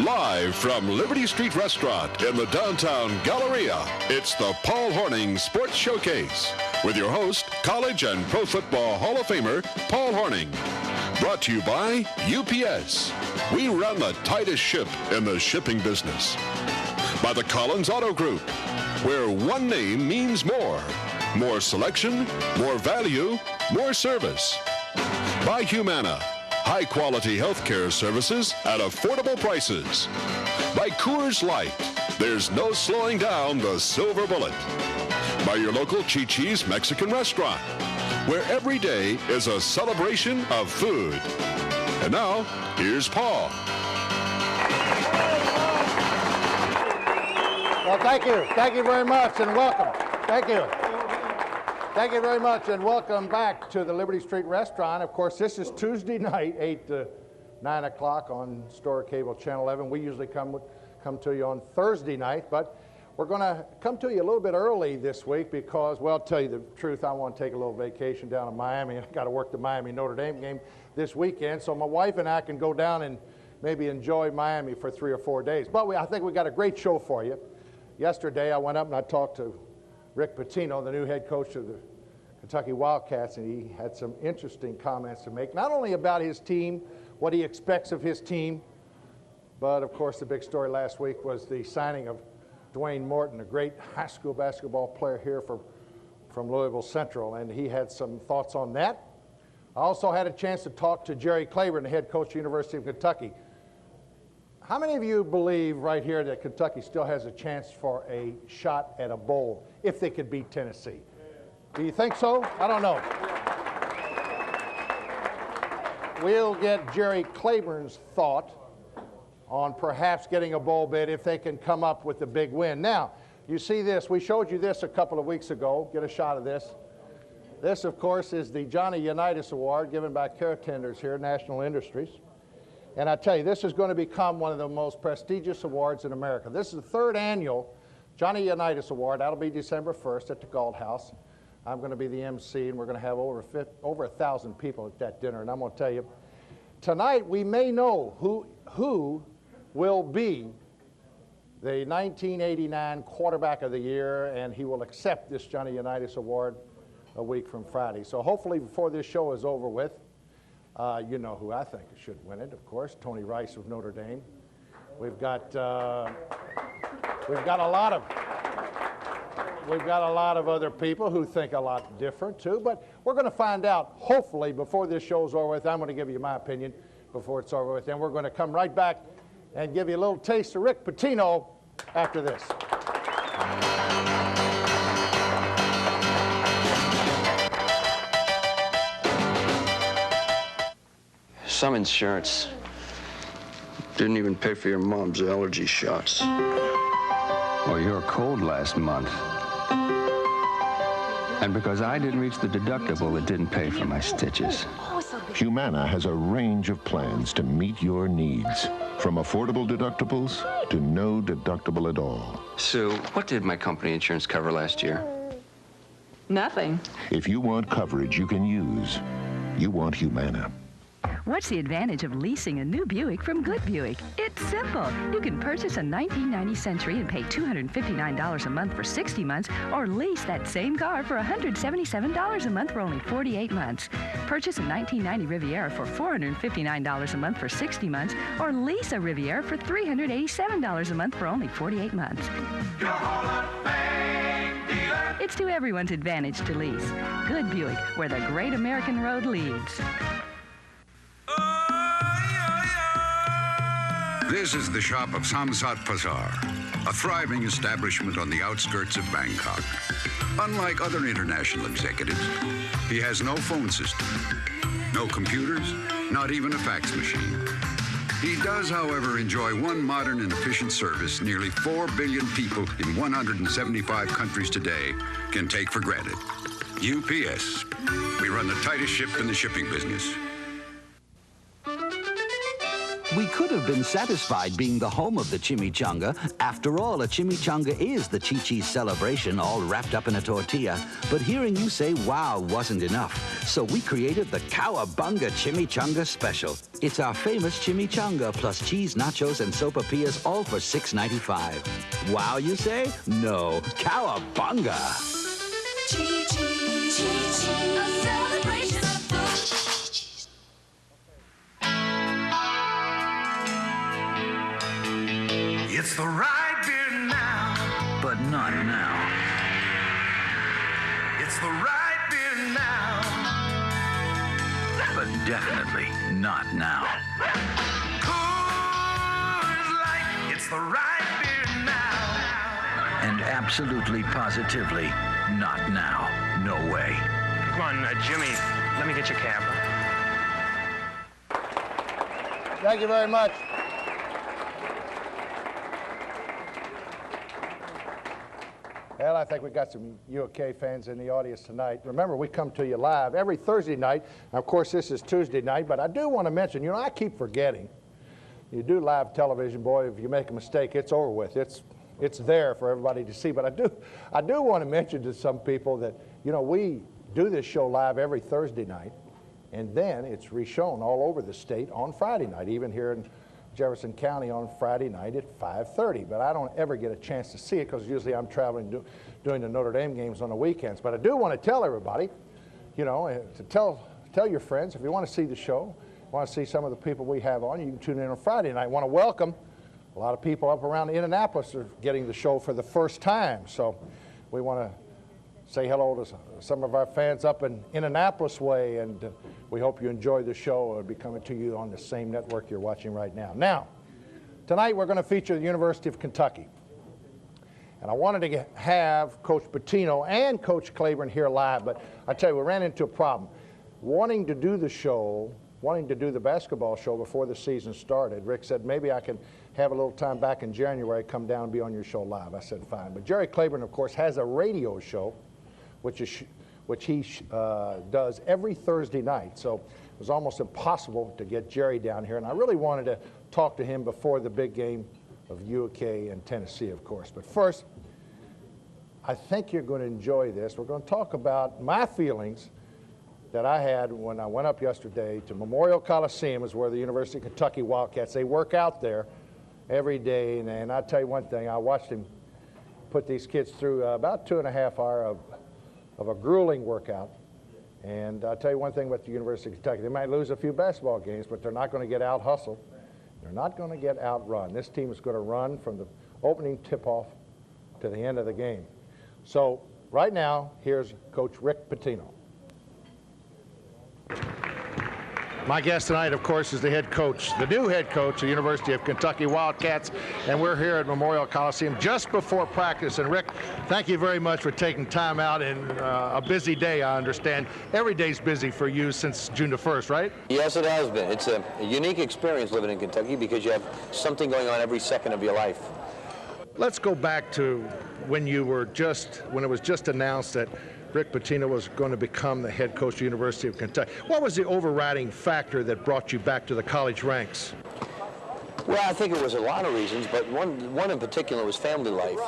Live from Liberty Street Restaurant in the downtown Galleria, it's the Paul Hornung Sports Showcase with your host, College and Pro Football Hall of Famer, Paul Hornung. Brought to you by UPS. We run the tightest ship in the shipping business. By the Collins Auto Group, where one name means more. More selection, more value, more service. By Humana, high-quality healthcare services at affordable prices. By Coors Light, there's no slowing down the silver bullet. By your local Chi-Chi's Mexican restaurant, where every day is a celebration of food. And now, here's Paul. Well, thank you. Thank you very much, and welcome. Thank you. Thank you very much, and welcome back to the Liberty Street Restaurant. Of course, this is Tuesday night, 8 to 9 o'clock on Store Cable Channel 11. We usually come to you on Thursday night, but we're going to come to you a little bit early this week because, well, I'll tell you the truth, I want to take a little vacation down in Miami. I got to work the Miami-Notre Dame game this weekend, so my wife and I can go down and maybe enjoy Miami for 3 or 4 days. But I think we got a great show for you. Yesterday, I went up and I talked to Rick Pitino, the new head coach of the Kentucky Wildcats, and he had some interesting comments to make, not only about his team, what he expects of his team, but of course the big story last week was the signing of Dwayne Morton, a great high school basketball player here from Louisville Central, and he had some thoughts on that. I also had a chance to talk to Jerry Claiborne, the head coach of the University of Kentucky. How many of you believe right here that Kentucky still has a chance for a shot at a bowl if they could beat Tennessee? Do you think so? I don't know. We'll get Jerry Claiborne's thought on perhaps getting a bowl bid if they can come up with a big win. Now, you see this. We showed you this a couple of weeks ago. Get a shot of this. This, of course, is the Johnny Unitas Award given by Care Tenders here at National Industries. And I tell you, this is going to become one of the most prestigious awards in America. This is the third annual Johnny Unitas Award. That'll be December 1st at the Galt House. I'm going to be the MC, and we're going to have over 1,000 people at that dinner. And I'm going to tell you, tonight we may know who will be the 1989 quarterback of the year, and he will accept this Johnny Unitas Award a week from Friday. So hopefully before this show is over with, you know who I think should win it, of course, Tony Rice of Notre Dame. We've got a lot of other people who think a lot different too, but we're going to find out hopefully before this show's over with. I'm going to give you my opinion before it's over with, and we're going to come right back and give you a little taste of Rick Pitino after this. Some insurance didn't even pay for your mom's allergy shots. Or your cold last month. And because I didn't reach the deductible, it didn't pay for my stitches. Humana has a range of plans to meet your needs, from affordable deductibles to no deductible at all. Sue, what did my company insurance cover last year? Nothing. If you want coverage you can use, you want Humana. What's the advantage of leasing a new Buick from Good Buick? It's simple. You can purchase a 1990 Century and pay $259 a month for 60 months, or lease that same car for $177 a month for only 48 months. Purchase a 1990 Riviera for $459 a month for 60 months, or lease a Riviera for $387 a month for only 48 months. It's to everyone's advantage to lease. Good Buick, where the great American road leads. This is the shop of Samsat Bazaar, a thriving establishment on the outskirts of Bangkok. Unlike other international executives, he has no phone system, no computers, not even a fax machine. He does, however, enjoy one modern and efficient service nearly 4 billion people in 175 countries today can take for granted. UPS. We run the tightest ship in the shipping business. We could have been satisfied being the home of the chimichanga. After all, a chimichanga is the Chi-Chi's celebration, all wrapped up in a tortilla. But hearing you say wow wasn't enough, so we created the Cowabunga Chimichanga Special. It's our famous chimichanga plus cheese, nachos, and sopapillas, all for $6.95. Wow, you say? No, Cowabunga. Chi-Chi, Chi-Chi, a celebration of food. It's the right beer now, but not now. It's the right beer now, But definitely not now. Coors Light, it's the right beer now. And absolutely, positively, not now. No way. Come on, Jimmy, let me get your cab. Thank you very much. Well, I think we've got some UK fans in the audience tonight. Remember, we come to you live every Thursday night. Now, of course, this is Tuesday night, but I do want to mention, I keep forgetting. You do live television, boy, if you make a mistake, it's over with. It's there for everybody to see. But I do want to mention to some people that, we do this show live every Thursday night, and then it's reshown all over the state on Friday night, even here in Jefferson County on Friday night at 5:30. But I don't ever get a chance to see it because usually I'm traveling doing the Notre Dame games on the weekends. But I do want to tell everybody, to tell your friends, if you want to see the show, want to see some of the people we have on, you can tune in on Friday night. I want to welcome a lot of people up around Indianapolis are getting the show for the first time. So we want to say hello to some of our fans up in Indianapolis way, and we hope you enjoy the show. It'll be coming to you on the same network you're watching right now. Now, tonight we're going to feature the University of Kentucky. And I wanted to have Coach Pitino and Coach Claiborne here live, but I tell you, we ran into a problem. Wanting to do the basketball show before the season started, Rick said, maybe I can have a little time back in January, come down and be on your show live. I said, fine. But Jerry Claiborne, of course, has a radio show, which he does every Thursday night. So it was almost impossible to get Jerry down here. And I really wanted to talk to him before the big game of UK and Tennessee, of course. But first, I think you're going to enjoy this. We're going to talk about my feelings that I had when I went up yesterday to Memorial Coliseum, is where the University of Kentucky Wildcats, they work out there every day. And I'll tell you one thing, I watched him put these kids through about 2.5 hours of a grueling workout. And I'll tell you one thing about the University of Kentucky. They might lose a few basketball games, but they're not going to get out-hustled. They're not going to get outrun. This team is going to run from the opening tip-off to the end of the game. So right now, here's Coach Rick Pitino. My guest tonight, of course, is the head coach, the new head coach of the University of Kentucky Wildcats, and we're here at Memorial Coliseum just before practice. And Rick, thank you very much for taking time out in a busy day, I understand. Every day's busy for you since June the 1st, right? Yes, it has been. It's a unique experience living in Kentucky because you have something going on every second of your life. Let's go back to when it was just announced that Rick Pitino was going to become the head coach of the University of Kentucky. What was the overriding factor that brought you back to the college ranks? Well, I think it was a lot of reasons, but one in particular was family life.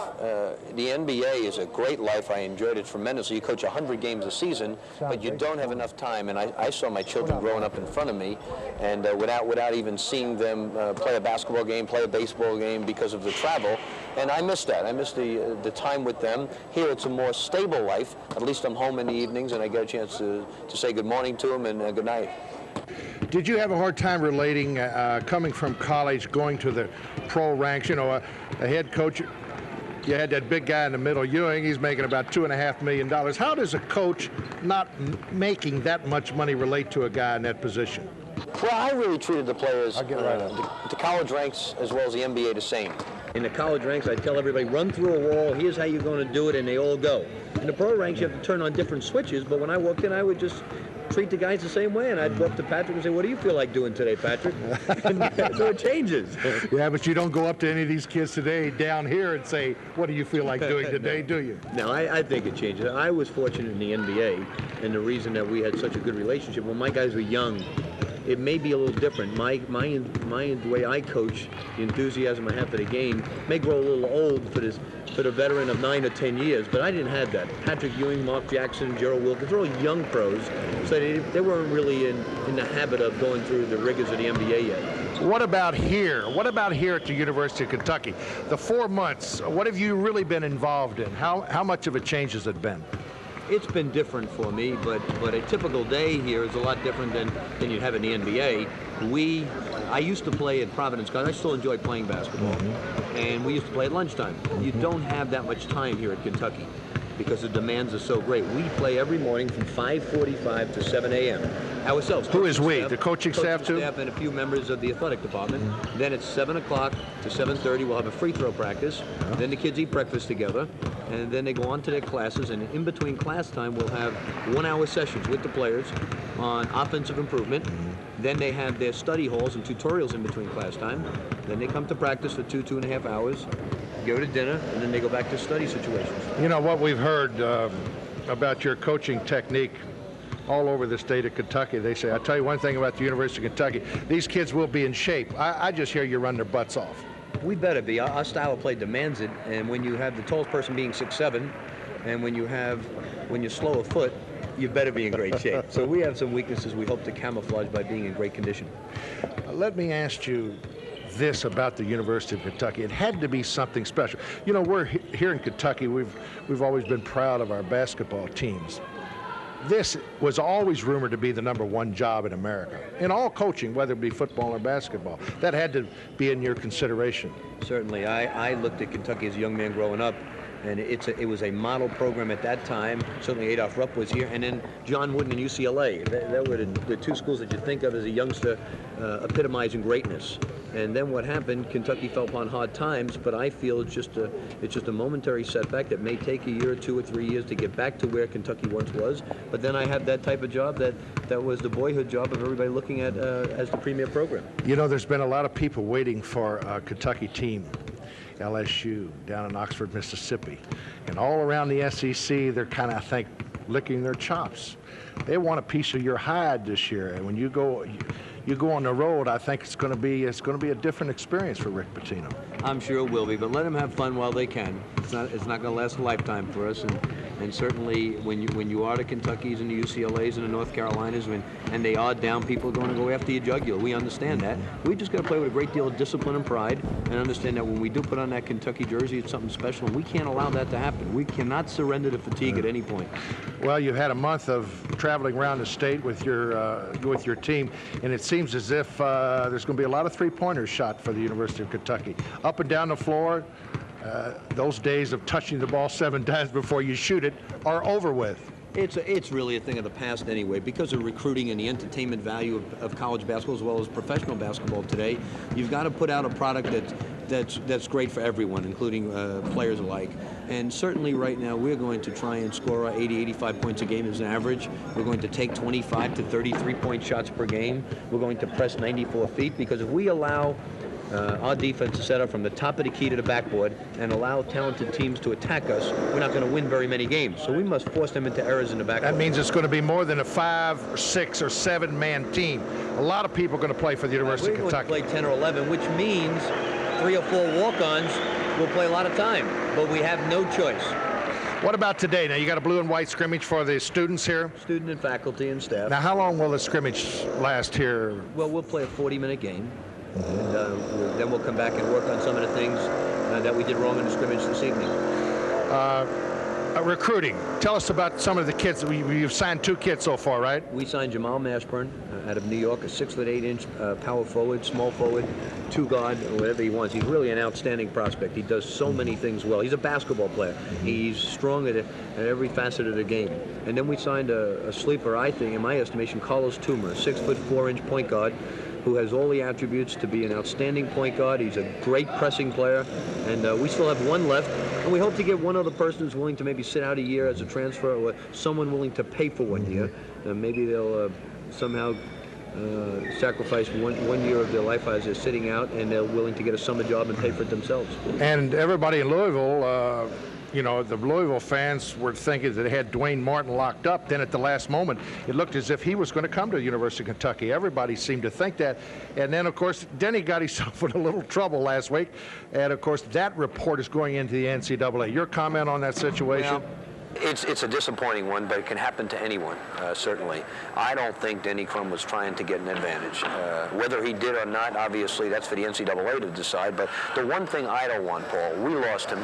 The NBA is a great life. I enjoyed it tremendously. You coach 100 games a season, but you don't have enough time. And I saw my children growing up in front of me, and without even seeing them play a basketball game, play a baseball game because of the travel. And I missed that. I missed the time with them. Here it's a more stable life. At least I'm home in the evenings, and I get a chance to say good morning to them and good night. Did you have a hard time relating, coming from college, going to the pro ranks? A head coach, you had that big guy in the middle, Ewing, he's making about $2.5 million. How does a coach not making that much money relate to a guy in that position? Well, I really treated the players, the college ranks as well as the NBA, the same. In the college ranks, I tell everybody, run through a wall, here's how you're going to do it, and they all go. In the pro ranks, you have to turn on different switches, but when I walked in, I would just treat the guys the same way, and I'd go up to Patrick and say, what do you feel like doing today, Patrick? So it changes. Yeah, but you don't go up to any of these kids today down here and say, what do you feel like doing today, do you? No, I think it changes. I was fortunate in the NBA, and the reason that we had such a good relationship, when my guys were young, it may be a little different. The way I coach, the enthusiasm I have for the game may grow a little old for the veteran of 9 or 10 years, but I didn't have that. Patrick Ewing, Mark Jackson, Gerald Wilkins, they're all young pros, so they weren't really in the habit of going through the rigors of the NBA yet. What about here? What about here at the University of Kentucky? The 4 months, what have you really been involved in? How much of a change has it been? It's been different for me, but a typical day here is a lot different than you'd have in the NBA. I used to play at Providence College. I still enjoy playing basketball, and we used to play at lunchtime. You don't have that much time here at Kentucky because the demands are so great. We play every morning from 5:45 to 7 a.m. ourselves. Who is we? The coaching staff too? Staff and a few members of the athletic department. Then it's 7 o'clock to 7:30. We'll have a free throw practice. Then the kids eat breakfast together, and then they go on to their classes. And in between class time, we'll have 1-hour sessions with the players on offensive improvement. Then they have their study halls and tutorials in between class time. Then they come to practice for 2.5 hours, go to dinner, and then they go back to study situations. You know what we've heard about your coaching technique all over the state of Kentucky. They say, I'll tell you one thing about the University of Kentucky, these kids will be in shape. I just hear you run their butts off. We better be. Our style of play demands it, and when you have the tallest person being 6'7", and when you're slow of foot, you better be in great shape. So we have some weaknesses we hope to camouflage by being in great condition. Let me ask you this about the University of Kentucky. It had to be something special. You know, we're here in Kentucky, we've always been proud of our basketball teams. This was always rumored to be the #1 job in America. In all coaching, whether it be football or basketball, that had to be in your consideration. Certainly. I looked at Kentucky as a young man growing up, and it was a model program at that time. Certainly Adolph Rupp was here, and then John Wooden and UCLA. That were the two schools that you think of as a youngster epitomizing greatness. And then what happened, Kentucky fell upon hard times, but I feel it's just a momentary setback that may take a year or 2 or 3 years to get back to where Kentucky once was. But then I have that type of job that was the boyhood job of everybody looking at as the premier program. You know, there's been a lot of people waiting for a Kentucky team. LSU, down in Oxford, Mississippi. And all around the SEC, they're kind of, I think, licking their chops. They want a piece of your hide this year. And when you go on the road, I think it's going to be a different experience for Rick Pitino. I'm sure it will be, but let them have fun while they can. It's not going to last a lifetime for us, and certainly when you are the Kentuckys and the UCLAs and the North Carolinas, and they are down, people are going to go after your jugular. We understand that. We just got to play with a great deal of discipline and pride, and understand that when we do put on that Kentucky jersey, it's something special, and we can't allow that to happen. We cannot surrender to fatigue at any point. Well, you've had a month of traveling around the state with your team, and it seems as if there's going to be a lot of three-pointers shot for the University of Kentucky. Up and down the floor, those days of touching the ball 7 times before you shoot it are over with. It's really a thing of the past anyway. Because of recruiting and the entertainment value of college basketball as well as professional basketball today, you've got to put out a product that's great for everyone, including players alike. And certainly right now we're going to try and score 80, 85 points a game as an average. We're going to take 25 to 33-point shots per game. We're going to press 94 feet, because if we allow our defense to set up from the top of the key to the backboard and allow talented teams to attack us, we're not going to win very many games. So we must force them into errors in the backboard. That means it's going to be more than a 5 or 6 or 7-man team. A lot of people are going to play for the University of Kentucky. We're going to play 10 or 11, which means 3 or 4 walk-ons will play a lot of time, but we have no choice. What about today? Now, you got a blue and white scrimmage for the students here? Student and faculty and staff. Now, how long will the scrimmage last here? Well, we'll play a 40-minute game. And then we'll come back and work on some of the things that we did wrong in the scrimmage this evening. Recruiting. Tell us about some of the kids. You've signed 2 kids so far, right? We signed Jamal Mashburn out of New York, a 6'8" power forward, small forward, 2-guard, or whatever he wants. He's really an outstanding prospect. He does so many things well. He's a basketball player. He's strong at every facet of the game. And then we signed a sleeper, I think, in my estimation, Carlos Toomer, a 6'4" point guard, who has all the attributes to be an outstanding point guard. He's a great pressing player, and we still have 1 left, and we hope to get one other person who's willing to maybe sit out a year as a transfer, or someone willing to pay for 1 year. Maybe they'll somehow sacrifice one year of their life as they're sitting out, and they're willing to get a summer job and pay for it themselves. And everybody in Louisville you know, the Louisville fans were thinking that they had Dwayne Martin locked up. Then at the last moment, it looked as if he was going to come to the University of Kentucky. Everybody seemed to think that. And then, of course, Denny got himself in a little trouble last week. And, of course, that report is going into the NCAA. Your comment on that situation? Well, it's a disappointing one, but it can happen to anyone, certainly. I don't think Denny Crum was trying to get an advantage. Whether he did or not, obviously, that's for the NCAA to decide. But the one thing I don't want, Paul, we lost him.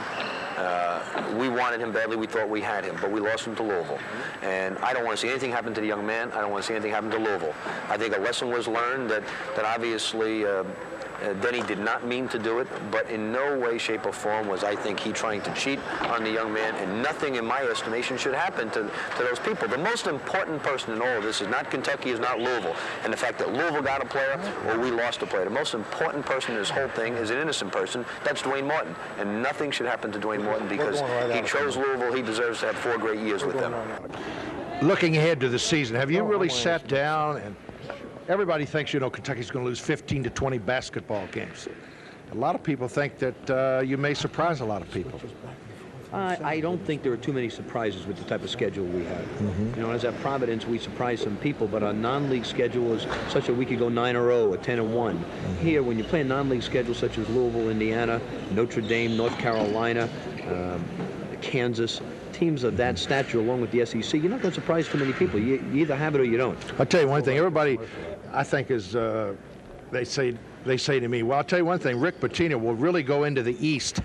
We wanted him badly. We thought we had him, but we lost him to Louisville. And I don't want to see anything happen to the young man. I don't want to see anything happen to Louisville. I think a lesson was learned that obviously Denny did not mean to do it, but in no way, shape, or form was, I think, he trying to cheat on the young man, and nothing, in my estimation, should happen to those people. The most important person in all of this is not Kentucky, is not Louisville, and the fact that Louisville got a player or we lost a player. The most important person in this whole thing is an innocent person. That's Dwayne Martin, and nothing should happen to Dwayne Martin because he chose Louisville. He deserves to have 4 great years with them. Looking ahead to the season, have you really sat down and everybody thinks, you know, Kentucky's going to lose 15 to 20 basketball games. A lot of people think that you may surprise a lot of people. I don't think there are too many surprises with the type of schedule we have. You know, as at Providence, we surprised some people, but our non-league schedule is such that we could go 9-0 or 10-1. Here, when you play a non-league schedule such as Louisville, Indiana, Notre Dame, North Carolina, Kansas, teams of that stature along with the SEC, you're not going to surprise too many people. You either have it or you don't. I'll tell you one thing. Everybody, I think, is they say to me, well, I'll tell you one thing. Rick Pitino will really go into the East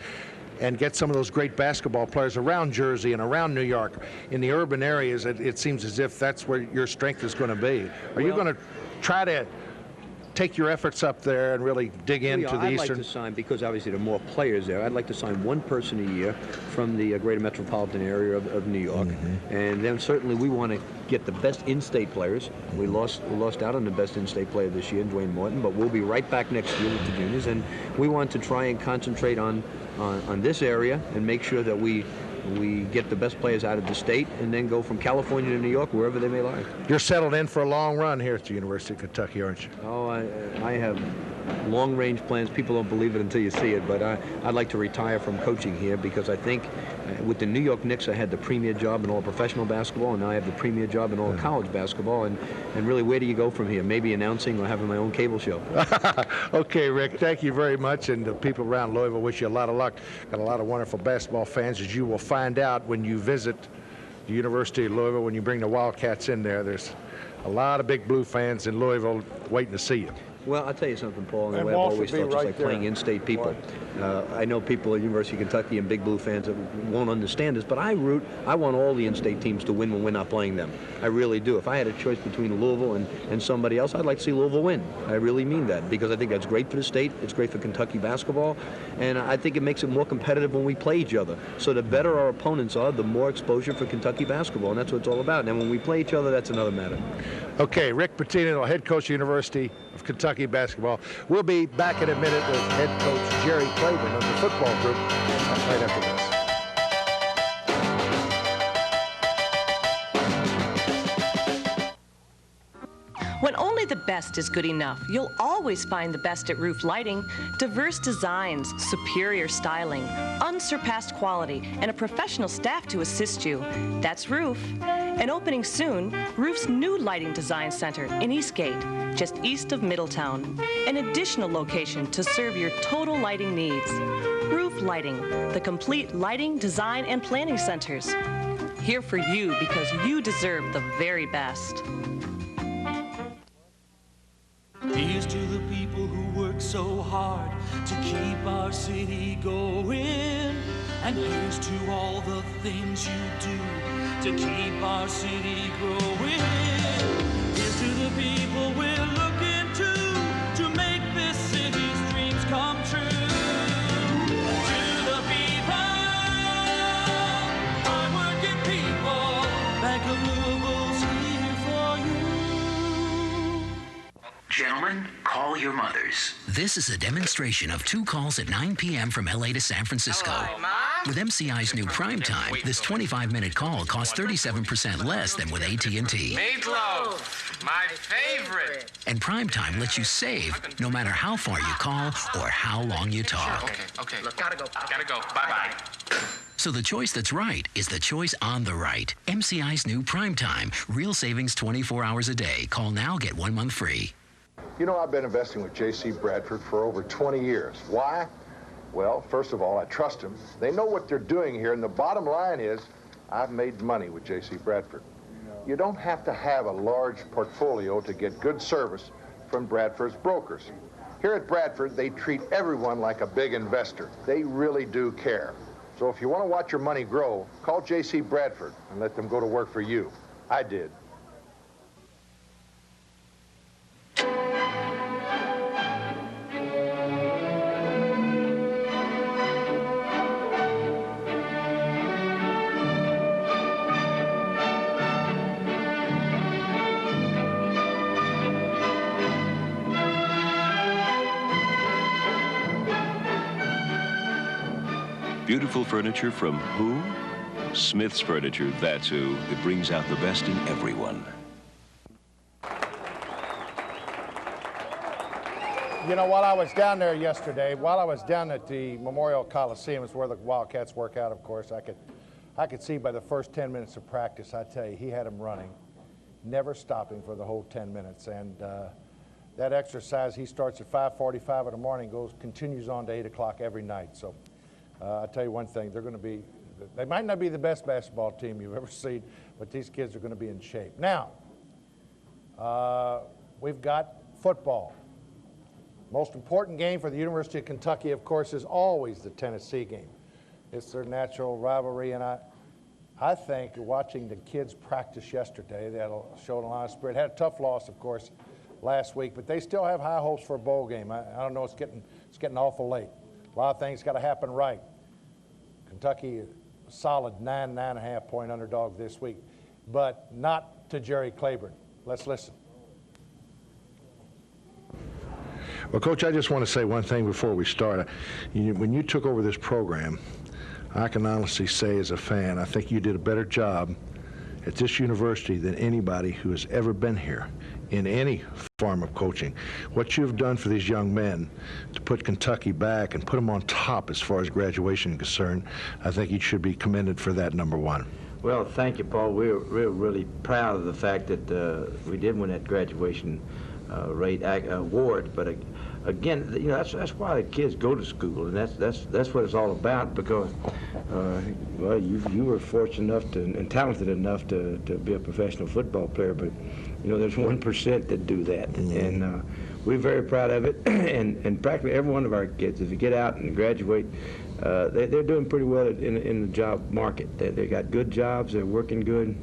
and get some of those great basketball players around Jersey and around New York. In the urban areas, it seems as if that's where your strength is going to be. Are you going to try to take your efforts up there and really dig into the Eastern? I'd like to sign, because obviously there are more players there, I'd like to sign one person a year from the greater metropolitan area of New York. And then certainly we want to get the best in-state players. We lost out on the best in-state player this year, Dwayne Martin, but we'll be right back next year with the juniors. And we want to try and concentrate on this area and make sure that we get the best players out of the state and then go from California to New York, wherever they may lie. You're settled in for a long run here at the University of Kentucky, aren't you? Oh, I have long-range plans. People don't believe it until you see it, but I'd like to retire from coaching here because I think with the New York Knicks, I had the premier job in all professional basketball, and now I have the premier job in all college basketball. And really, where do you go from here? Maybe announcing or having my own cable show. Okay, Rick, thank you very much, and the people around Louisville wish you a lot of luck. Got a lot of wonderful basketball fans, as you will find out when you visit the University of Louisville. When you bring the Wildcats in there, there's a lot of big blue fans in Louisville waiting to see you. Well, I'll tell you something, Paul, and the way I've always felt, just like playing in-state people. I know people at University of Kentucky and big blue fans that won't understand this, but I want all the in-state teams to win when we're not playing them. I really do. If I had a choice between Louisville and somebody else, I'd like to see Louisville win. I really mean that, because I think that's great for the state, it's great for Kentucky basketball, and I think it makes it more competitive when we play each other. So the better our opponents are, the more exposure for Kentucky basketball, and that's what it's all about. And when we play each other, that's another matter. Okay, Rick Pitino, head coach of the University of Kentucky basketball. We'll be back in a minute with head coach Jerry Claiborne of the football group right after this. When only the best is good enough, you'll always find the best at Roof Lighting. Diverse designs, superior styling, unsurpassed quality, and a professional staff to assist you. That's Roof. And opening soon, Roof's new lighting design center in Eastgate, just east of Middletown. An additional location to serve your total lighting needs. Roof Lighting, the complete lighting, design, and planning centers. Here for you because you deserve the very best. Here's to the people who work so hard to keep our city going. And here's to all the things you do to keep our city growing. Here's to the people we're looking to make this city's dreams come true. To the people, hard-working people, Bank of Louisville's here for you. Gentlemen, call your mothers. This is a demonstration of 2 calls at 9 p.m. from L.A. to San Francisco. Hello, Mom? With MCI's new Prime Time, this 25-minute call costs 37% less than with AT&T. Meatloaf, my favorite. And Prime Time lets you save no matter how far you call or how long you talk. Okay. Look, gotta go. Bye-bye. So the choice that's right is the choice on the right. MCI's new Primetime. Real savings 24 hours a day. Call now, get 1 month free. You know, I've been investing with J.C. Bradford for over 20 years. Why? Well, first of all, I trust them. They know what they're doing here, and the bottom line is I've made money with J.C. Bradford. You don't have to have a large portfolio to get good service from Bradford's brokers. Here at Bradford, they treat everyone like a big investor. They really do care. So if you want to watch your money grow, call J.C. Bradford and let them go to work for you. I did. Beautiful furniture from who? Smith's Furniture, that's who. It brings out the best in everyone. You know, while I was down there yesterday, while I was down at the Memorial Coliseum, it's where the Wildcats work out, of course, I could see by the first 10 minutes of practice, I tell you, he had them running, never stopping for the whole 10 minutes. And that exercise, he starts at 5:45 in the morning, continues on to 8 o'clock every night. So I'll tell you one thing, they might not be the best basketball team you've ever seen, but these kids are going to be in shape. Now, we've got football. Most important game for the University of Kentucky, of course, is always the Tennessee game. It's their natural rivalry, and I think watching the kids practice yesterday, that'll show a lot of spirit. Had a tough loss, of course, last week, but they still have high hopes for a bowl game. I don't know, it's getting awful late. A lot of things got to happen right. Kentucky, solid 9.5 point underdog this week, but not to Jerry Claiborne. Let's listen. Well, Coach, I just want to say one thing before we start. When you took over this program, I can honestly say as a fan, I think you did a better job at this university than anybody who has ever been here in any form of coaching. What you've done for these young men to put Kentucky back and put them on top as far as graduation is concerned, I think you should be commended for that, number one. Well, thank you, Paul. We're really proud of the fact that we did win that graduation rate award. But again, you know, that's why the kids go to school, and that's what it's all about. Because well, you were fortunate enough and talented enough to be a professional football player, but you know, there's 1% that do that, and we're very proud of it. and practically every one of our kids, if you get out and graduate, they're doing pretty well in the job market. They got good jobs, they're working good,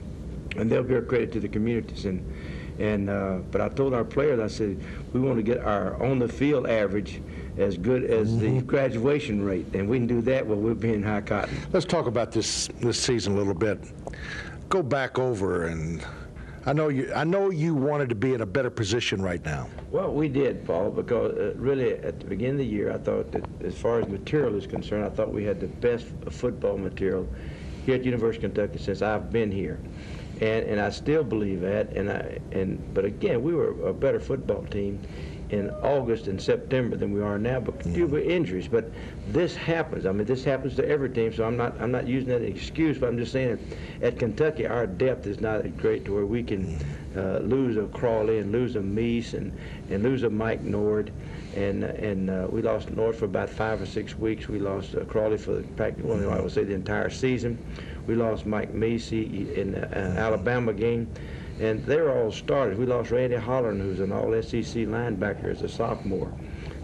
and they'll be a credit to the communities. But I told our players, I said, we want to get our on-the-field average as good as the graduation rate, and we can do that, well, we'll be in high cotton. Let's talk about this season a little bit. Go back over, and I know you wanted to be in a better position right now. Well, we did, Paul, because really at the beginning of the year, I thought that as far as material is concerned, I thought we had the best football material here at University of Kentucky since I've been here. And I still believe that, but again, we were a better football team in August and September than we are now, but due to injuries. But this happens. I mean, this happens to every team, so I'm not using that as an excuse, but I'm just saying that at Kentucky, our depth is not as great to where we can lose a Crawley and lose a Meese and lose a Mike Nord. And we lost Nord for about 5 or 6 weeks. We lost Crawley for practically, well, I would say the entire season. We lost Mike Meese in the Alabama game, and they were all starters. We lost Randy Holland, who's an all-SEC linebacker as a sophomore.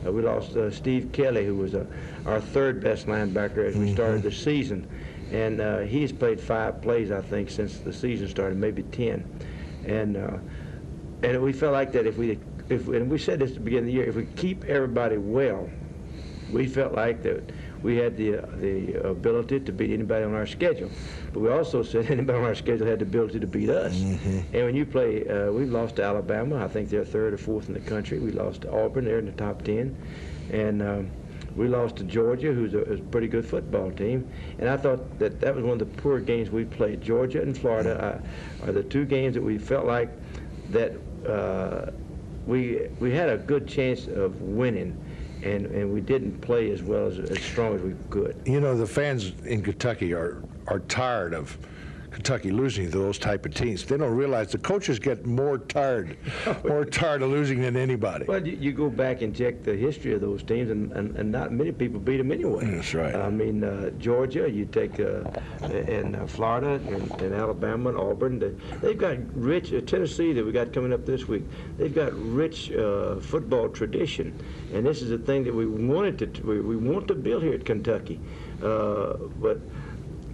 We lost Steve Kelly, who was our third best linebacker as we started the season. And he's played 5 plays, I think, since the season started, maybe 10. And we felt like that and we said this at the beginning of the year, if we keep everybody well, we felt like that we had the ability to beat anybody on our schedule. But we also said anybody on our schedule had the ability to beat us. And when you play, we've lost to Alabama. I think they're 3rd or 4th in the country. We lost to Auburn. They're in the top 10. And we lost to Georgia, who's a pretty good football team. And I thought that was one of the poor games we played. Georgia and Florida are the 2 games that we felt like that we had a good chance of winning. and we didn't play as well as strong as we could. You know, the fans in Kentucky are tired of Kentucky losing to those type of teams. They don't realize the coaches get more tired of losing than anybody. Well, you go back and check the history of those teams, and not many people beat them anyway. That's right. I mean, Georgia, you take, and Florida, and Alabama, and Auburn. They've got rich, Tennessee that we got coming up this week, they've got rich football tradition. And this is the thing that we wanted to, we want to build here at Kentucky. But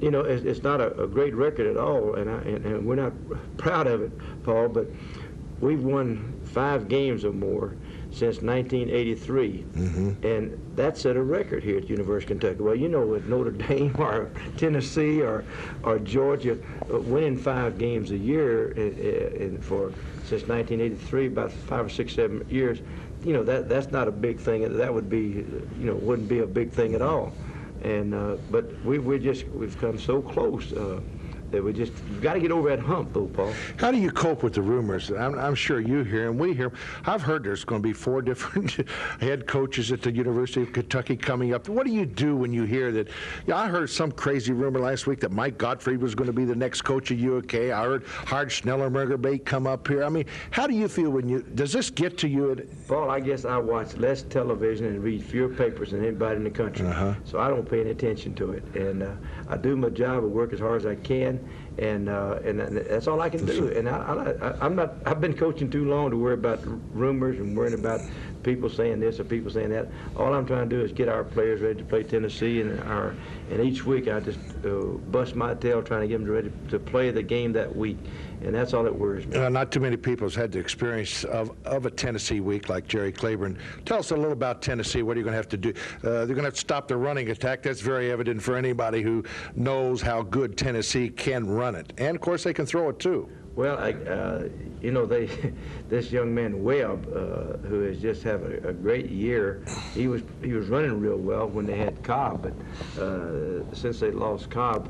you know, it's not a great record at all, and we're not proud of it, Paul, but we've won 5 games or more since 1983, and that set a record here at University of Kentucky. Well, you know, with Notre Dame or Tennessee or Georgia winning 5 games a year since 1983, about 5 or 6, 7 years, you know, that's not a big thing. That would be, you know, wouldn't be a big thing at all. And but we've come so close that you've got to get over that hump, though, Paul. How do you cope with the rumors? I'm sure you hear and we hear. I've heard there's going to be 4 different head coaches at the University of Kentucky coming up. What do you do when you hear that? Yeah, I heard some crazy rumor last week that Mike Gottfried was going to be the next coach of UK. I heard Hart Schnellenberger may come up here. I mean, how do you feel does this get to you? Paul, I guess I watch less television and read fewer papers than anybody in the country. So I don't pay any attention to it. And I do my job and work as hard as I can. And that's all I can do. And I've been coaching too long to worry about rumors and worrying about people saying this or people saying that. All I'm trying to do is get our players ready to play Tennessee, and each week I just bust my tail trying to get them ready to play the game that week. And that's all that worries me. Not too many people have had the experience of a Tennessee week like Jerry Claiborne. Tell us a little about Tennessee. What are you going to have to do? They're going to have to stop the running attack. That's very evident for anybody who knows how good Tennessee can run it. And, of course, they can throw it, too. Well, you know, this young man Webb, who has just had a great year, he was running real well when they had Cobb, but since they lost Cobb,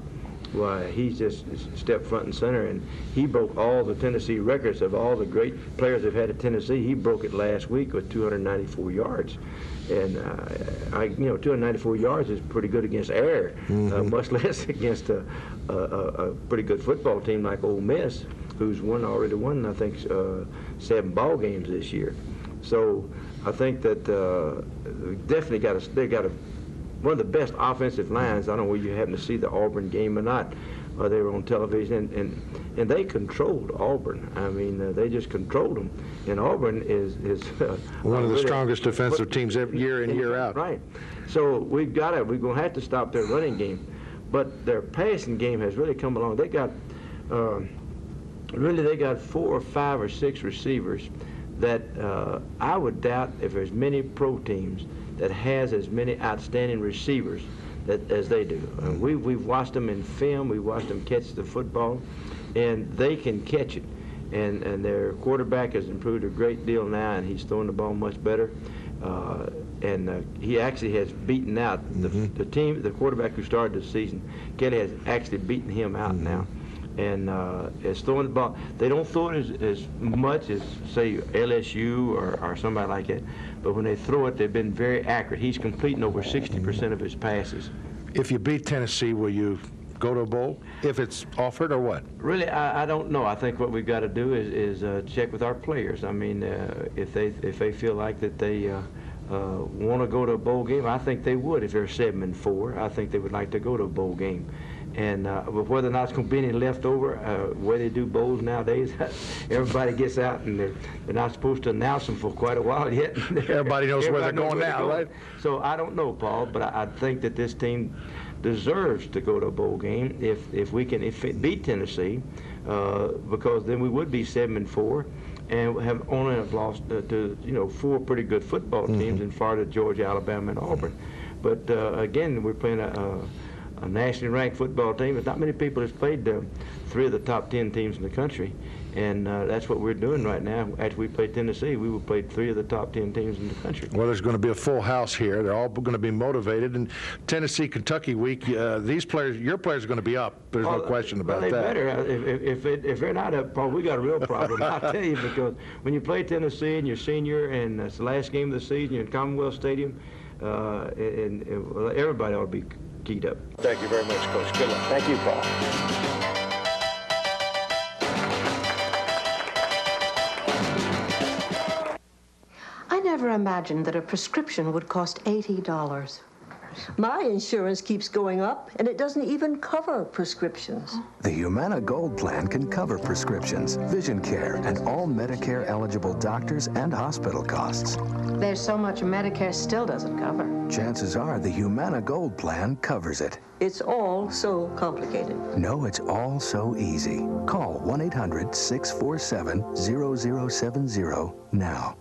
why, he's just stepped front and center, and he broke all the Tennessee records of all the great players they've had at Tennessee. He broke it last week with 294 yards. And, you know, 294 yards is pretty good against air, much less against a pretty good football team like Ole Miss, who's already won, I think, 7 ball games this year. So I think that definitely they got one of the best offensive lines. I don't know whether you happen to see the Auburn game or not. They were on television, and they controlled Auburn. I mean, they just controlled them. And Auburn is one of the strongest defensive teams year in, year out. Right. So we're going to have to stop their running game. But their passing game has really come along. They got they got 4 or 5 or 6 receivers that I would doubt if there's many pro teams that has as many outstanding receivers as they do. We've watched them in film. We've watched them catch the football, and they can catch it. And their quarterback has improved a great deal now, and he's throwing the ball much better. And he actually has beaten out the quarterback who started the season. Kelly has actually beaten him out now. And is throwing the ball. They don't throw it as much as, say, LSU or somebody like that. But when they throw it, they've been very accurate. He's completing over 60% of his passes. If you beat Tennessee, will you go to a bowl if it's offered, or what? Really, I don't know. I think what we've got to do is check with our players. I mean, if they feel like that they want to go to a bowl game, I think they would. If they're 7-4, I think they would like to go to a bowl game. And but whether or not it's going to be any left over, where they do bowls nowadays, everybody gets out, and they're not supposed to announce them for quite a while yet. Everybody knows where they're going now, right? So I don't know, Paul, but I think that this team deserves to go to a bowl game if it beat Tennessee, because then we would be 7-4. And have only lost to 4 pretty good football teams in Florida, Georgia, Alabama, and Auburn. But again, we're playing a nationally ranked football team. But not many people have played 3 of the top 10 teams in the country, And that's what we're doing right now. After we played Tennessee, we would play 3 of the top 10 teams in the country. Well, there's going to be a full house here. They're all going to be motivated. And Tennessee, Kentucky week, these players, your players are going to be up. There's no question about they that. Better. If they're not up, Paul, we got a real problem. I'll tell you, because when you play Tennessee and you're senior and it's the last game of the season, you're in Commonwealth Stadium, and everybody ought to be keyed up. Thank you very much, Coach. Good luck. Thank you, Paul. I never imagined that a prescription would cost $80. My insurance keeps going up, and it doesn't even cover prescriptions. The Humana Gold Plan can cover prescriptions, vision care, and all Medicare-eligible doctors and hospital costs. There's so much Medicare still doesn't cover. Chances are the Humana Gold Plan covers it. It's all so complicated. No, it's all so easy. Call 1-800-647-0070 now.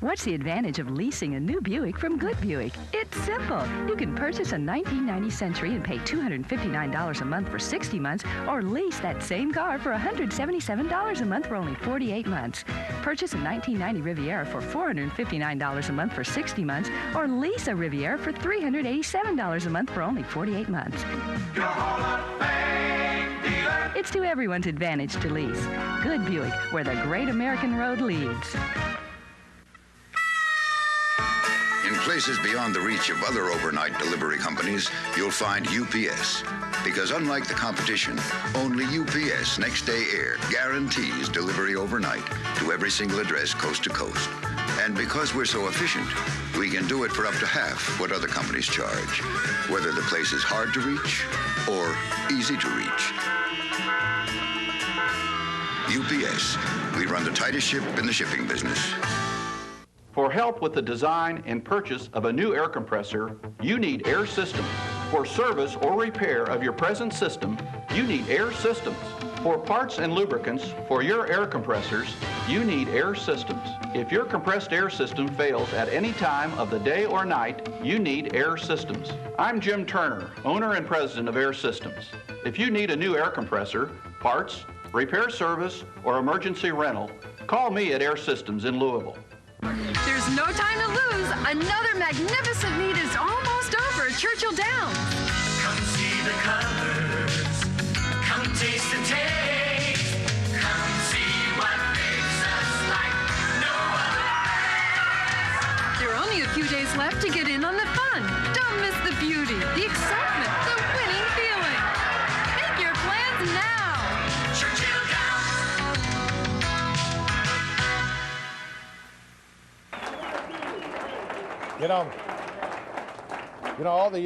What's the advantage of leasing a new Buick from Good Buick? It's simple. You can purchase a 1990 Century and pay $259 a month for 60 months, or lease that same car for $177 a month for only 48 months. Purchase a 1990 Riviera for $459 a month for 60 months, or lease a Riviera for $387 a month for only 48 months. It's to everyone's advantage to lease. Good Buick, where the great American road leads. In places beyond the reach of other overnight delivery companies, you'll find UPS. Because unlike the competition, only UPS Next Day Air guarantees delivery overnight to every single address coast to coast. And because we're so efficient, we can do it for up to half what other companies charge, whether the place is hard to reach or easy to reach. UPS, we run the tightest ship in the shipping business. For help with the design and purchase of a new air compressor, you need Air Systems. For service or repair of your present system, you need Air Systems. For parts and lubricants for your air compressors, you need Air Systems. If your compressed air system fails at any time of the day or night, you need Air Systems. I'm Jim Turner, owner and president of Air Systems. If you need a new air compressor, parts, repair service, or emergency rental, call me at Air Systems in Louisville. There's no time to lose. Another magnificent meet is almost over at Churchill Downs. Come see the colors. Come taste and taste. Come see what makes us like no other. There are only a few days left to get in on the fun. Don't miss the beauty, the excitement, the winning feeling. Make your plans now. Churchill Downs. You know, all the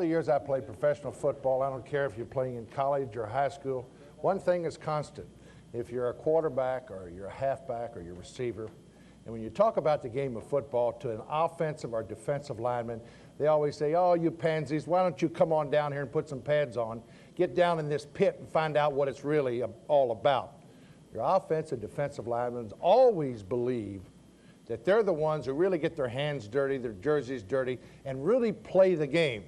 years I played professional football, I don't care if you're playing in college or high school, one thing is constant. If you're a quarterback or you're a halfback or you're a receiver, and when you talk about the game of football to an offensive or defensive lineman, they always say, oh, you pansies, why don't you come on down here and put some pads on, get down in this pit and find out what it's really all about. Your offensive defensive linemen always believe that they're the ones who really get their hands dirty, their jerseys dirty, and really play the game.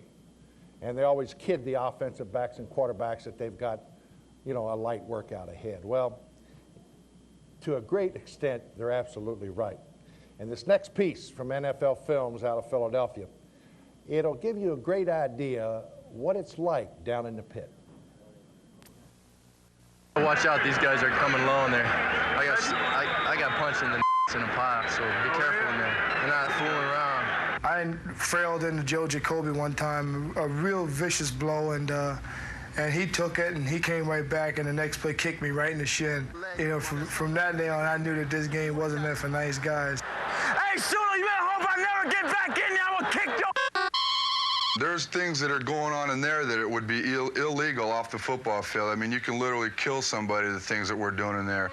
And they always kid the offensive backs and quarterbacks that they've got, you know, a light workout ahead. Well, to a great extent, they're absolutely right. And this next piece from NFL Films out of Philadelphia, it'll give you a great idea what it's like down in the pit. Watch out, these guys are coming low in there. I got punched in the in a pile, so be careful in there. They're not fooling around. I trailed into Joe Jacoby one time, a real vicious blow, and he took it, and he came right back, and the next play kicked me right in the shin. You know, from that day on, I knew that this game wasn't meant for nice guys. Hey, Sula, you better hope I never get back in there. I'm gonna kick your... There's things that are going on in there that it would be illegal off the football field. I mean, you can literally kill somebody, the things that we're doing in there.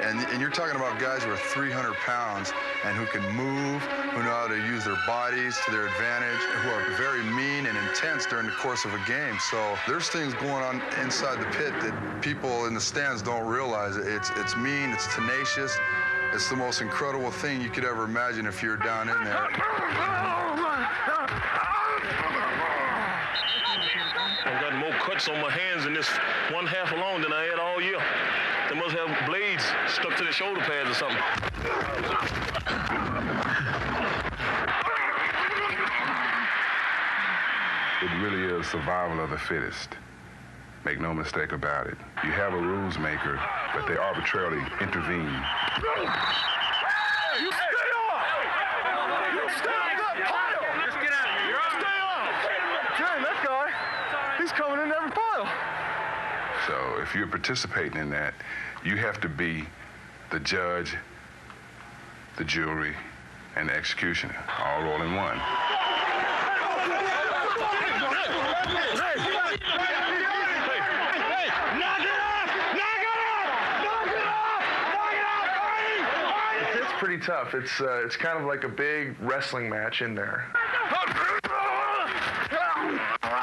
And you're talking about guys who are 300 pounds and who can move, who know how to use their bodies to their advantage, who are very mean and intense during the course of a game. So there's things going on inside the pit that people in the stands don't realize. It's mean, it's tenacious. It's the most incredible thing you could ever imagine if you're down in there. I've got more cuts on my hands in this one half alone than I had all year. They must have blades stuck to their shoulder pads or something. It really is survival of the fittest. Make no mistake about it. You have a rules maker, but they arbitrarily intervene. You stay off! You stay on that pile! Just get out of here. You're on. Stay off! Dang, that guy, he's coming in every pile. So if you're participating in that, you have to be the judge, the jury, and the executioner, all rolled in one. It's pretty tough. It's kind of like a big wrestling match in there.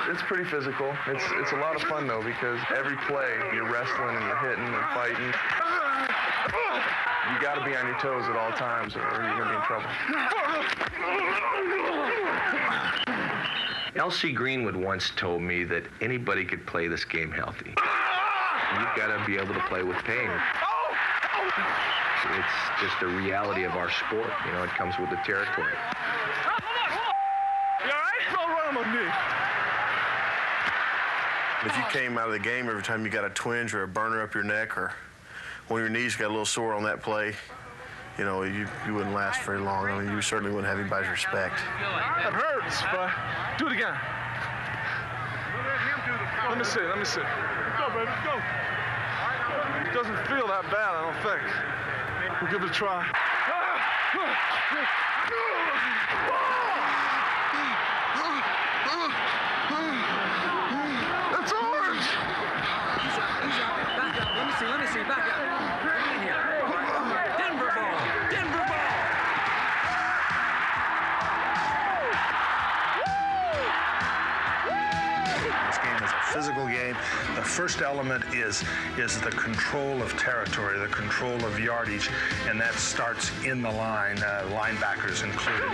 It's pretty physical. It's a lot of fun though, because every play you're wrestling and you're hitting and fighting. You got to be on your toes at all times, or you're gonna be in trouble. L.C. Greenwood once told me that anybody could play this game healthy. You've got to be able to play with pain. It's just the reality of our sport. You know, it comes with the territory. You all right? Don't run on my knee. If you came out of the game every time you got a twinge or a burner up your neck or one of your knees got a little sore on that play, you know, you wouldn't last very long. I mean, you certainly wouldn't have anybody's respect. That hurts, but do it again. Let me see. Let's go, baby, let's go. It doesn't feel that bad, I don't think. We'll give it a try. That's orange! Back up. Let me see. Back up. Right in here. Denver ball. This game is a physical game. The first element is the control of territory, the control of yardage, and that starts in the line, linebackers included.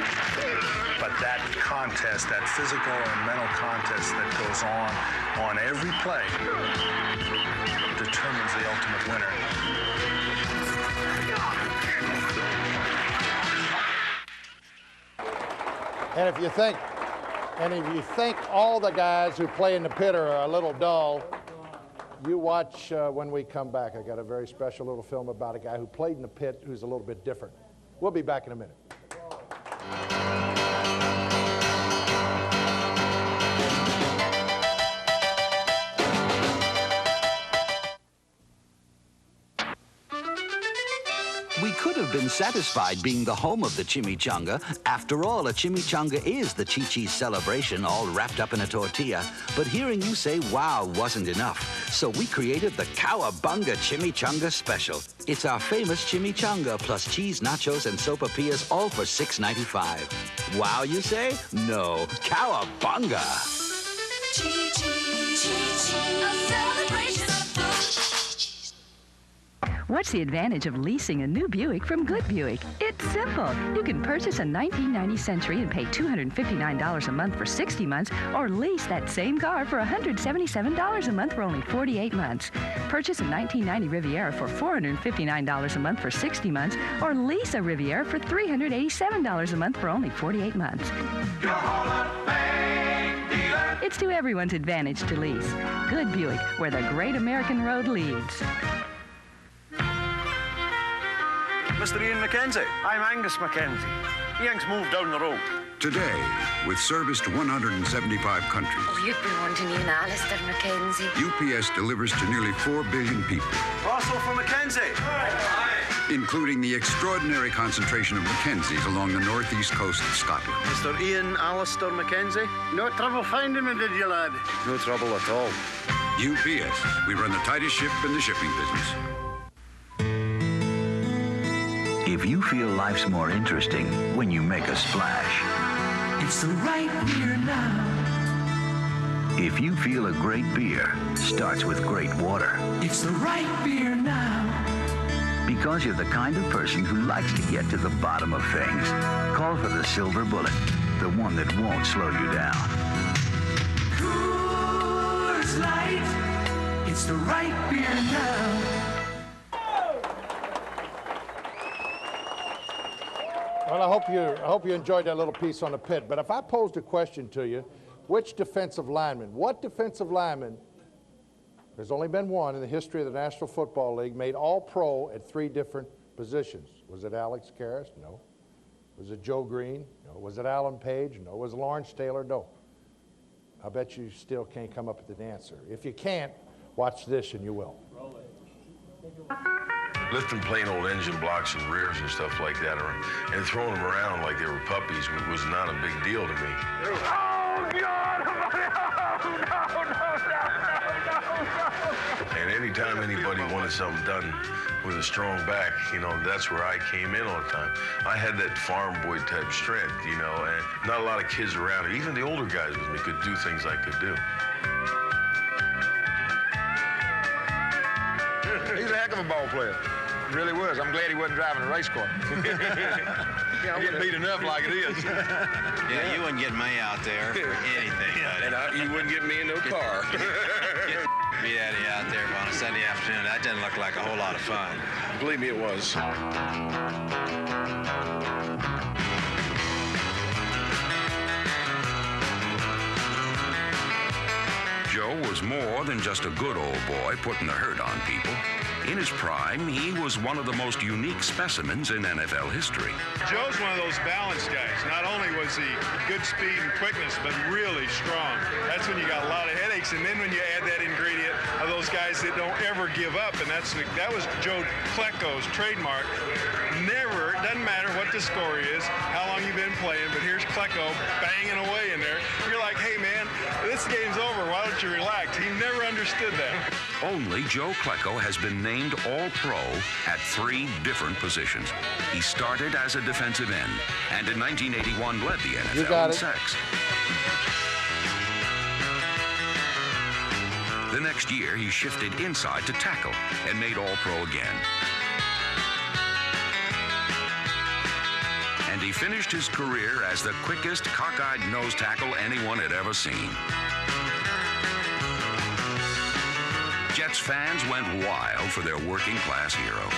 But that contest, that physical and mental contest that goes on every play, determines the ultimate winner. And if you think all the guys who play in the pit are a little dull, you watch when we come back. I got a very special little film about a guy who played in the pit who's a little bit different. We'll be back in a minute. We could have been satisfied being the home of the chimichanga. After all, a chimichanga is the Chi-Chi's celebration, all wrapped up in a tortilla. But hearing you say wow wasn't enough. So we created the Cowabunga Chimichanga Special. It's our famous chimichanga plus cheese, nachos, and sopapillas, all for $6.95. Wow, you say? No, Cowabunga. Chi-Chi, a celebration of food. What's the advantage of leasing a new Buick from Good Buick? It's simple. You can purchase a 1990 Century and pay $259 a month for 60 months, or lease that same car for $177 a month for only 48 months. Purchase a 1990 Riviera for $459 a month for 60 months, or lease a Riviera for $387 a month for only 48 months. It's to everyone's advantage to lease. Good Buick, where the great American road leads. Mr. Ian McKenzie. I'm Angus McKenzie. Ian's moved down the road. Today, with service to 175 countries, Oh, you've been wanting Ian Alistair McKenzie. UPS delivers to nearly 4 billion people, Parcel for McKenzie. including the extraordinary concentration of Mackenzies along the northeast coast of Scotland. Mr. Ian Alistair McKenzie. No trouble finding me, did you, lad? No trouble at all. UPS, we run the tightest ship in the shipping business. If you feel life's more interesting when you make a splash. It's the right beer now. If you feel a great beer starts with great water. It's the right beer now. Because you're the kind of person who likes to get to the bottom of things. Call for the Silver Bullet, the one that won't slow you down. Coors Light. It's the right beer now. Well, I hope you enjoyed that little piece on the pit. But if I posed a question to you, what defensive lineman, there's only been one in the history of the National Football League, made All-Pro at 3 different positions? Was it Alex Karras? No. Was it Joe Green? No. Was it Alan Page? No. Was it Lawrence Taylor? No. I bet you still can't come up with an answer. If you can't, watch this and you will. Lifting plain old engine blocks and rears and stuff like that, and throwing them around like they were puppies was not a big deal to me. Oh, God! And anytime anybody wanted something done with a strong back, you know, that's where I came in all the time. I had that farm boy type strength, you know, and not a lot of kids around. Even the older guys with me could do things I could do. He's a heck of a ball player. He really was. I'm glad he wasn't driving a race car. I get beat enough like it is. Yeah, you wouldn't get me out there for anything, buddy. And you wouldn't get me in no car. Get beat out of you out there on a Sunday afternoon. That doesn't look like a whole lot of fun. Believe me, it was. Joe was more than just a good old boy putting the hurt on people. In his prime, he was one of the most unique specimens in NFL history. Joe's one of those balanced guys. Not only was he good speed and quickness, but really strong. That's when you got a lot of headaches. And then when you add that ingredient of those guys that don't ever give up, and that was Joe Klecko's trademark. Never, it doesn't matter what the score is, how long you've been playing, but here's Klecko banging away in there. You're like, hey, man, this game's over. Why don't you relax? He never understood that. Only Joe Klecko has been named All-Pro at 3 different positions. He started as a defensive end, and in 1981 led the NFL in sacks. The next year, he shifted inside to tackle and made All-Pro again. And he finished his career as the quickest cockeyed nose tackle anyone had ever seen. Jets fans went wild for their working-class hero.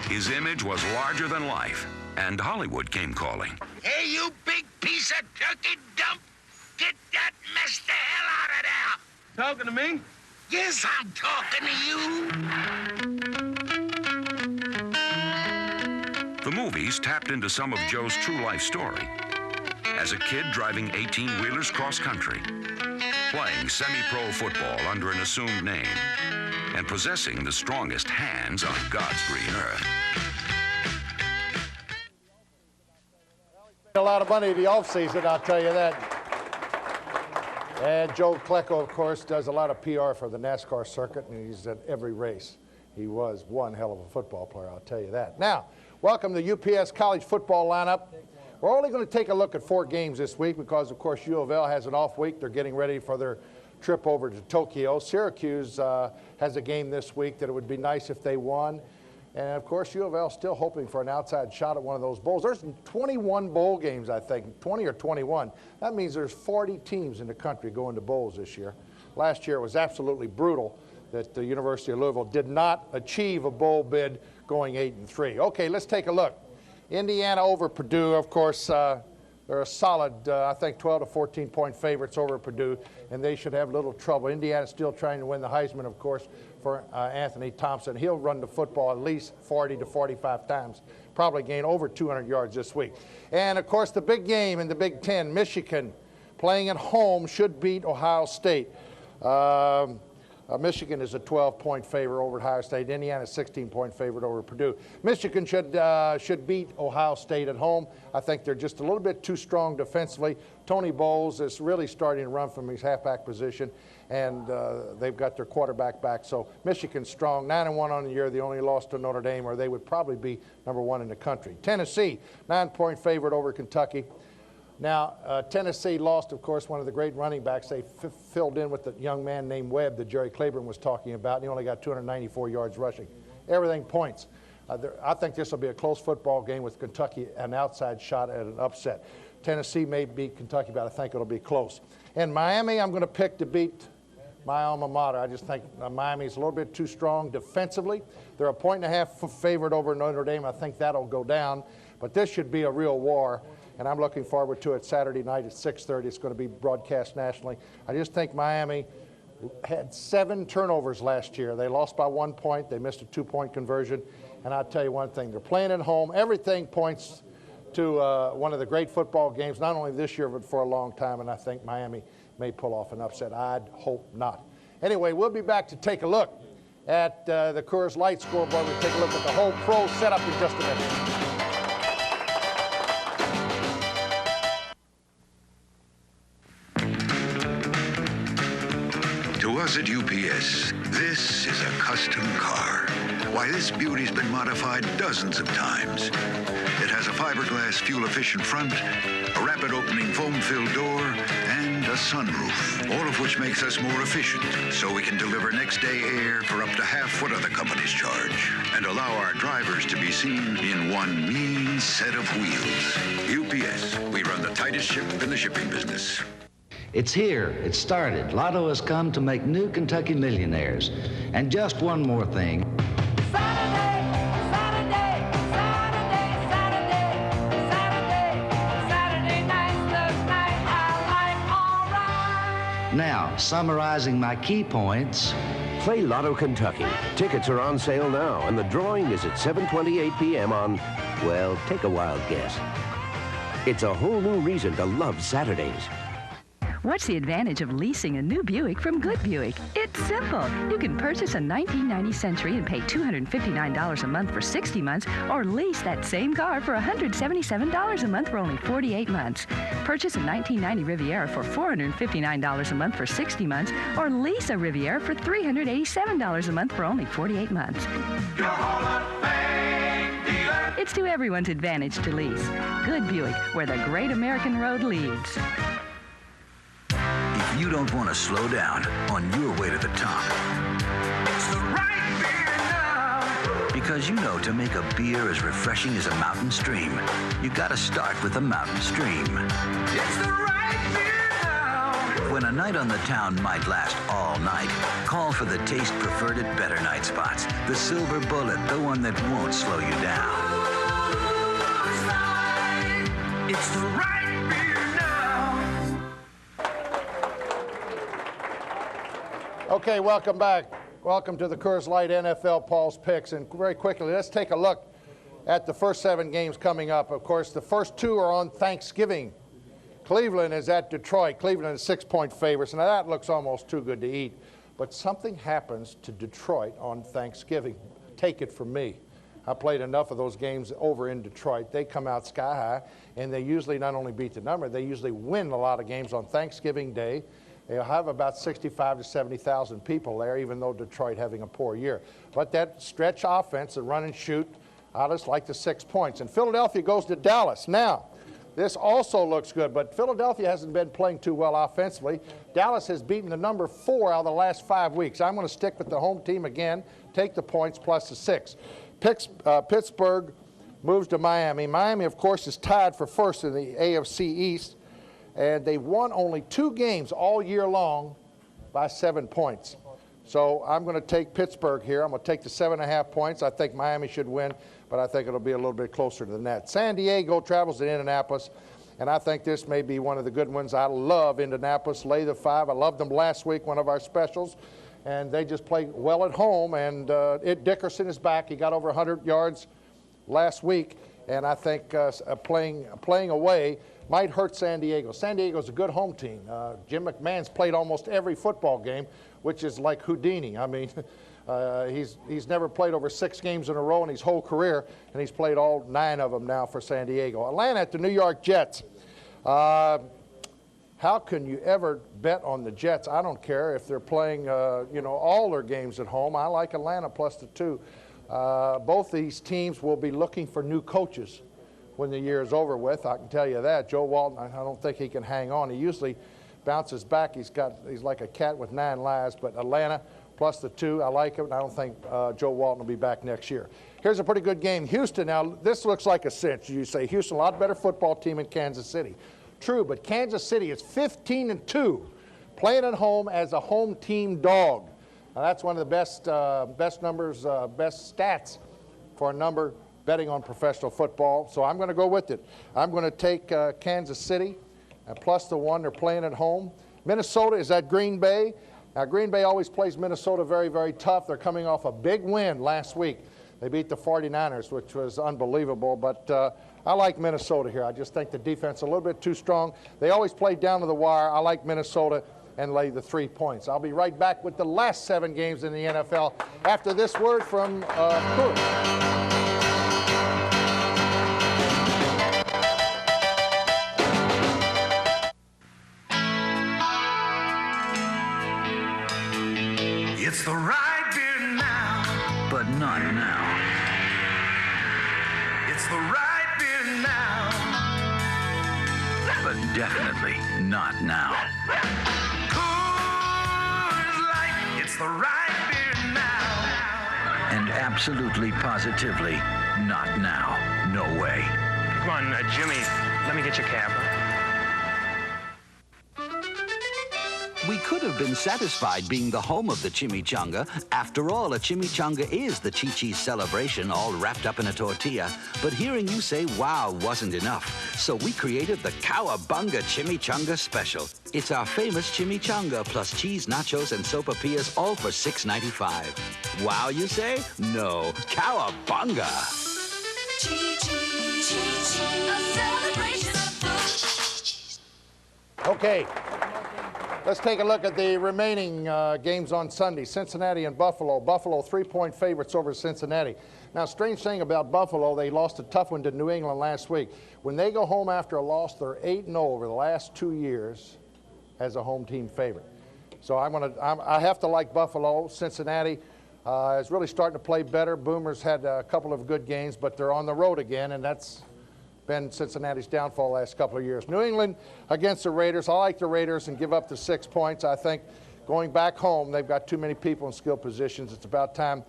His image was larger than life, and Hollywood came calling. Hey, you big piece of turkey dump! Get that mess the hell out of there! Talking to me? Yes, I'm talking to you. The movies tapped into some of Joe's true life story. As a kid driving 18-wheelers cross-country, playing semi-pro football under an assumed name, and possessing the strongest hands on God's green earth. A lot of money in the offseason, I'll tell you that. And Joe Klecko, of course, does a lot of PR for the NASCAR circuit, and he's at every race. He was one hell of a football player, I'll tell you that. Now, welcome to UPS College football lineup. We're only going to take a look at 4 games this week because, of course, U of L has an off week. They're getting ready for their trip over to Tokyo. Syracuse has a game this week that it would be nice if they won. And, of course, U of L still hoping for an outside shot at one of those bowls. There's 21 bowl games, I think, 20 or 21. That means there's 40 teams in the country going to bowls this year. Last year it was absolutely brutal that the University of Louisville did not achieve a bowl bid going 8-3. Okay, let's take a look. Indiana over Purdue, of course, they're a solid, I think, 12 to 14-point favorites over Purdue, and they should have little trouble. Indiana's still trying to win the Heisman, of course, for Anthony Thompson. He'll run the football at least 40 to 45 times, probably gain over 200 yards this week. And, of course, the big game in the Big Ten, Michigan playing at home should beat Ohio State. Michigan is a 12-point favorite over Ohio State. Indiana is a 16-point favorite over Purdue. Michigan should beat Ohio State at home. I think they're just a little bit too strong defensively. Tony Bowles is really starting to run from his halfback position, and they've got their quarterback back. So Michigan's strong, 9-1 on the year. They only lost to Notre Dame, or they would probably be #1 in the country. Tennessee, 9-point favorite over Kentucky. Now, Tennessee lost, of course, one of the great running backs. They filled in with the young man named Webb that Jerry Claiborne was talking about, and he only got 294 yards rushing. Everything points. I think this will be a close football game with Kentucky an outside shot at an upset. Tennessee may beat Kentucky, but I think it'll be close. And Miami, I'm going to pick to beat my alma mater. I just think Miami's a little bit too strong defensively. They're a 1.5-point favorite over Notre Dame. I think that'll go down. But this should be a real war, and I'm looking forward to it Saturday night at 6:30. It's going to be broadcast nationally. I just think Miami had 7 turnovers last year. They lost by 1 point. They missed a 2-point conversion. And I'll tell you one thing, they're playing at home. Everything points to one of the great football games, not only this year, but for a long time. And I think Miami may pull off an upset. I'd hope not. Anyway, we'll be back to take a look at the Coors Light scoreboard. We'll take a look at the whole pro setup in just a minute. To us at UPS, this is a custom car. Why, this beauty's been modified dozens of times. It has a fiberglass fuel-efficient front, a rapid opening foam-filled door, and a sunroof, all of which makes us more efficient, so we can deliver next-day air for up to half what other companies charge, and allow our drivers to be seen in one mean set of wheels. UPS, we run the tightest ship in the shipping business. It's here. It started. Lotto has come to make new Kentucky millionaires. And just one more thing. Now, summarizing my key points. Play Lotto Kentucky. Tickets are on sale now, and the drawing is at 7:28 p.m. on, well, take a wild guess. It's a whole new reason to love Saturdays. What's the advantage of leasing a new Buick from Good Buick? It's simple. You can purchase a 1990 Century and pay $259 a month for 60 months, or lease that same car for $177 a month for only 48 months. Purchase a 1990 Riviera for $459 a month for 60 months, or lease a Riviera for $387 a month for only 48 months. It's to everyone's advantage to lease. Good Buick, where the great American road leads. If you don't want to slow down on your way to the top, it's the right beer now. Because you know, to make a beer as refreshing as a mountain stream, you got to start with a mountain stream. It's the right beer now. When a night on the town might last all night, call for the taste preferred at Better Night Spots. The Silver Bullet, the one that won't slow you down. It's the right beer now. Okay, welcome back. Welcome to the Coors Light NFL Paul's Picks. And very quickly, let's take a look at the first 7 games coming up. Of course, the first 2 are on Thanksgiving. Cleveland is at Detroit. Cleveland is 6-point favorites. Now, that looks almost too good to eat. But something happens to Detroit on Thanksgiving. Take it from me. I played enough of those games over in Detroit. They come out sky high, and they usually not only beat the number, they usually win a lot of games on Thanksgiving Day. They'll have about 65 to 70,000 people there, even though Detroit having a poor year. But that stretch offense, the run and shoot, I just like the 6 points. And Philadelphia goes to Dallas. Now, this also looks good, but Philadelphia hasn't been playing too well offensively. Dallas has beaten the number 4 out of the last 5 weeks. I'm going to stick with the home team again, take the points plus the 6. Pittsburgh moves to Miami. Miami, of course, is tied for first in the AFC East. And they've won only 2 games all year long by 7 points. So I'm going to take Pittsburgh here. I'm going to take the 7.5 points. I think Miami should win, but I think it'll be a little bit closer than that. San Diego travels to Indianapolis, and I think this may be one of the good ones. I love Indianapolis. Lay the 5. I loved them last week, one of our specials, and they just play well at home. And Dickerson is back. He got over 100 yards last week, and I think playing away might hurt San Diego. San Diego's a good home team. Jim McMahon's played almost every football game, which is like Houdini. I mean, he's never played over 6 games in a row in his whole career, and he's played all 9 of them now for San Diego. Atlanta at the New York Jets. How can you ever bet on the Jets? I don't care if they're playing, all their games at home. I like Atlanta plus the 2. Both these teams will be looking for new coaches when the year is over with. I can tell you that. Joe Walton, I don't think he can hang on. He usually bounces back. He's like a cat with 9 lives. But Atlanta plus the 2, I like it. And I don't think Joe Walton will be back next year. Here's a pretty good game. Houston, now this looks like a cinch. You say Houston, a lot better football team in Kansas City. True, but Kansas City is 15-2, playing at home as a home team dog. Now that's one of the best numbers, best stats for a number betting on professional football, so I'm going to go with it. I'm going to take Kansas City plus the 1. They're playing at home. Minnesota is at Green Bay. Now, Green Bay always plays Minnesota very, very tough. They're coming off a big win last week. They beat the 49ers, which was unbelievable, but I like Minnesota here. I just think the defense is a little bit too strong. They always play down to the wire. I like Minnesota and lay the 3 points. I'll be right back with the last 7 games in the NFL after this word from Coors. It's the right beer now, but not now. It's the right beer now, but definitely not now. Coors Light, it's the right beer now. And absolutely, positively, not now. No way. Come on, Jimmy, let me get your cab. We could have been satisfied being the home of the chimichanga. After all, a chimichanga is the Chi-Chi's celebration, all wrapped up in a tortilla. But hearing you say wow wasn't enough. So we created the Cowabunga Chimichanga Special. It's our famous chimichanga plus cheese, nachos, and sopapillas, all for $6.95. Wow, you say? No, Cowabunga. Chi-Chi, Chi-Chi, a celebration of food. Okay. Let's take a look at the remaining games on Sunday. Cincinnati and Buffalo. Buffalo 3-point favorites over Cincinnati. Now, strange thing about Buffalo, they lost a tough one to New England last week. When they go home after a loss, they're 8-0 over the last 2 years as a home team favorite. So I have to like Buffalo. Cincinnati is really starting to play better. Boomers had a couple of good games, but they're on the road again, and that's been Cincinnati's downfall the last couple of years. New England against the Raiders. I like the Raiders and give up the 6 points. I think going back home, they've got too many people in skill positions. It's about time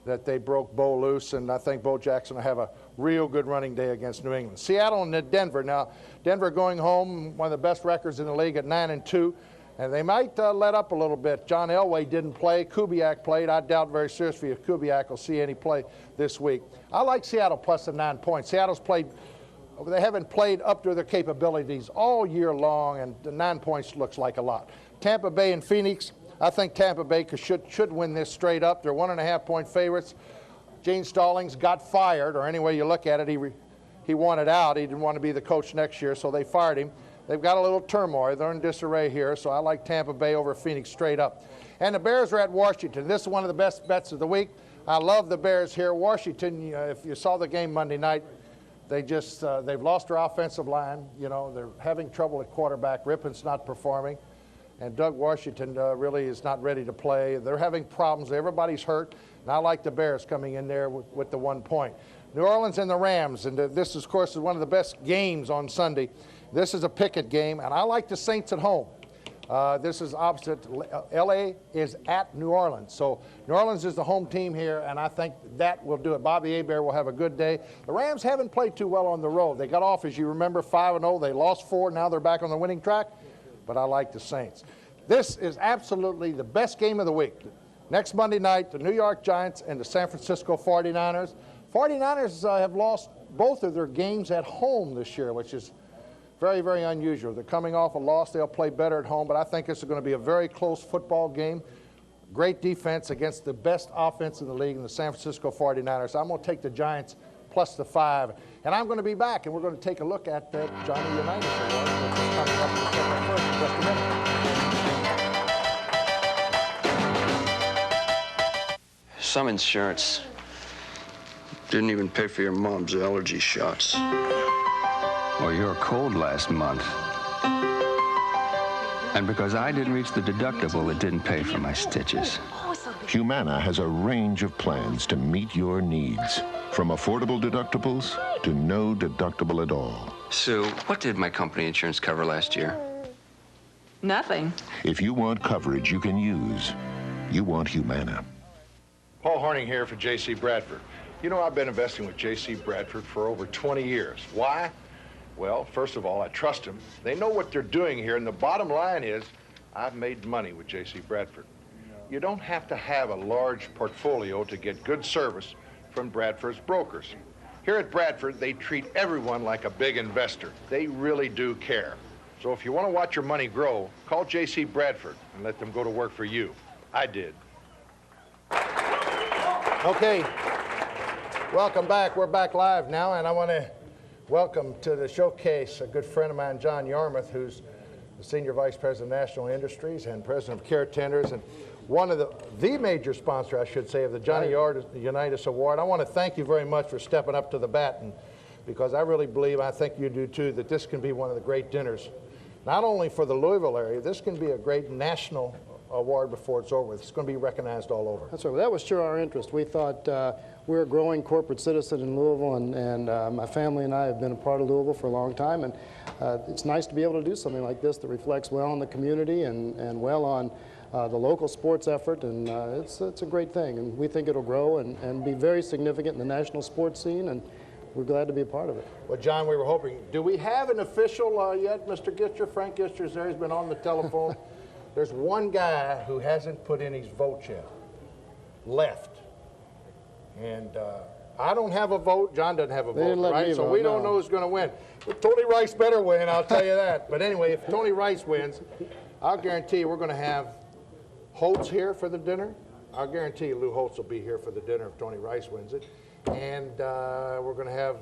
that they broke Bo loose, and I think Bo Jackson will have a real good running day against New England. Seattle and Denver. Now, Denver going home, one of the best records in the league at 9-2, and they might let up a little bit. John Elway didn't play. Kubiak played. I doubt very seriously if Kubiak will see any play this week. I like Seattle plus the 9 points. Seattle's played. They haven't played up to their capabilities all year long, and the 9 points looks like a lot. Tampa Bay and Phoenix, I think Tampa Bay should win this straight up. They're 1.5-point favorites. Gene Stallings got fired, or any way you look at it, he wanted out. He didn't want to be the coach next year, so they fired him. They've got a little turmoil. They're in disarray here, so I like Tampa Bay over Phoenix straight up. And the Bears are at Washington. This is one of the best bets of the week. I love the Bears here. Washington, if you saw the game Monday night, they've lost their offensive line. You know, they're having trouble at quarterback. Rippon's not performing. And Doug Washington really is not ready to play. They're having problems. Everybody's hurt. And I like the Bears coming in there with the 1 point. New Orleans and the Rams. And this, of course, is one of the best games on Sunday. This is a picket game. And I like the Saints at home. This is opposite. L.A. is at New Orleans. So New Orleans is the home team here, and I think that will do it. Bobby Hebert will have a good day. The Rams haven't played too well on the road. They got off, as you remember, 5-0. They lost 4. Now they're back on the winning track. But I like the Saints. This is absolutely the best game of the week. Next Monday night, the New York Giants and the San Francisco 49ers. 49ers have lost both of their games at home this year, which is very, very unusual. They're coming off a loss. They'll play better at home, but I think this is going to be a very close football game. Great defense against the best offense in the league in the San Francisco 49ers. I'm going to take the Giants plus the 5. And I'm going to be back, and we're going to take a look at the Johnny Unitas Award, which is coming up in December 1st in just a minute. Some insurance didn't even pay for your mom's allergy shots. Or your cold last month. And because I didn't reach the deductible, it didn't pay for my stitches. Humana has a range of plans to meet your needs. From affordable deductibles to no deductible at all. Sue, what did my company insurance cover last year? Nothing. If you want coverage you can use, you want Humana. Paul Hornung here for J.C. Bradford. You know, I've been investing with J.C. Bradford for over 20 years. Why? Well, first of all, I trust them. They know what they're doing here, and the bottom line is I've made money with J.C. Bradford. You don't have to have a large portfolio to get good service from Bradford's brokers. Here at Bradford, they treat everyone like a big investor. They really do care. So if you want to watch your money grow, call J.C. Bradford and let them go to work for you. I did. Okay, welcome back. We're back live now, and I want to welcome to the showcase a good friend of mine, John Yarmouth, who's the Senior Vice President of National Industries and President of Care Tenders, and one of the major sponsor, I should say, of the Johnny Unitas Award. I want to thank you very much for stepping up to the bat, and because I really believe, I think you do too, that this can be one of the great dinners, not only for the Louisville area, this can be a great national award before it's over with. It's going to be recognized all over. That's right. Well, that was sure our interest. We thought we're a growing corporate citizen in Louisville, and my family and I have been a part of Louisville for a long time, and it's nice to be able to do something like this that reflects well on the community and well on the local sports effort, and it's a great thing, and we think it'll grow and be very significant in the national sports scene, and we're glad to be a part of it. Well, John, we were hoping, do we have an official yet? Mr. Gitcher, Frank Gitcher's there, he's been on the telephone. There's one guy who hasn't put in his vote yet, left. And I don't have a vote, John doesn't have a vote, right? So we don't know who's going to win. But Tony Rice better win, I'll tell you that. But anyway, if Tony Rice wins, I'll guarantee you we're going to have Holtz here for the dinner. I'll guarantee you Lou Holtz will be here for the dinner if Tony Rice wins it. And we're going to have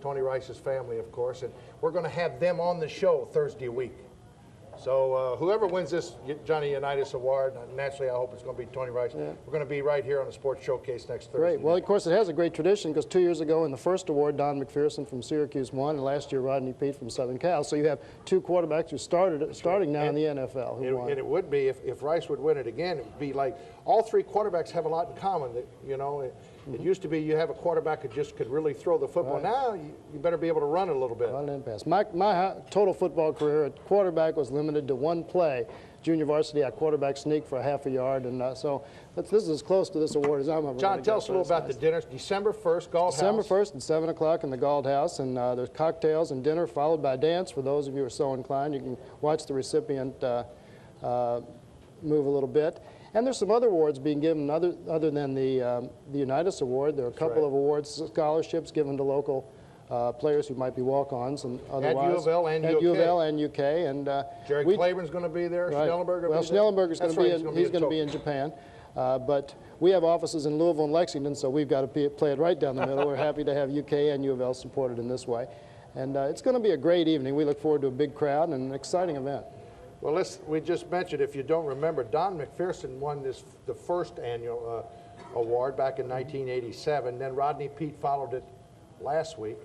Tony Rice's family, of course, and we're going to have them on the show Thursday a week. So whoever wins this Johnny Unitas Award, naturally I hope it's going to be Tony Rice. Yeah. We're going to be right here on the Sports Showcase next Thursday. Great. Well, of course, it has a great tradition because 2 years ago in the first award, Don McPherson from Syracuse won, and last year Rodney Peete from Southern Cal. So you have two quarterbacks who starting now in the NFL. And it would be, if Rice would win it again, it would be like all three quarterbacks have a lot in common. That, you know, it used to be you have a quarterback that just could really throw the football. Right. Now you better be able to run it a little bit. Run and pass. My total football career at quarterback was limited to one play. Junior varsity, I quarterback sneak for a half a yard, and so this is as close to this award as I'm ever. John, tell us a little about the dinners. December 1st, Galt House. December 1st at 7 o'clock in the Galt House, and there's cocktails and dinner followed by dance. For those of you who are so inclined, you can watch the recipient move a little bit. And there's some other awards being given other than the Unitas Award. There are a couple of awards, scholarships given to local players who might be walk-ons and otherwise. At U of L and UK. At U of L and UK. And Jerry Claiborne's going to be there. Right. Schnellenberger. Well, Schnellenberger's going to be he's going to be in Japan. But we have offices in Louisville and Lexington, so we've got to play it right down the middle. We're happy to have UK and U of L supported in this way. And it's going to be a great evening. We look forward to a big crowd and an exciting event. Well, we just mentioned, if you don't remember, Don McPherson won the first annual award back in 1987. Then Rodney Peete followed it last week.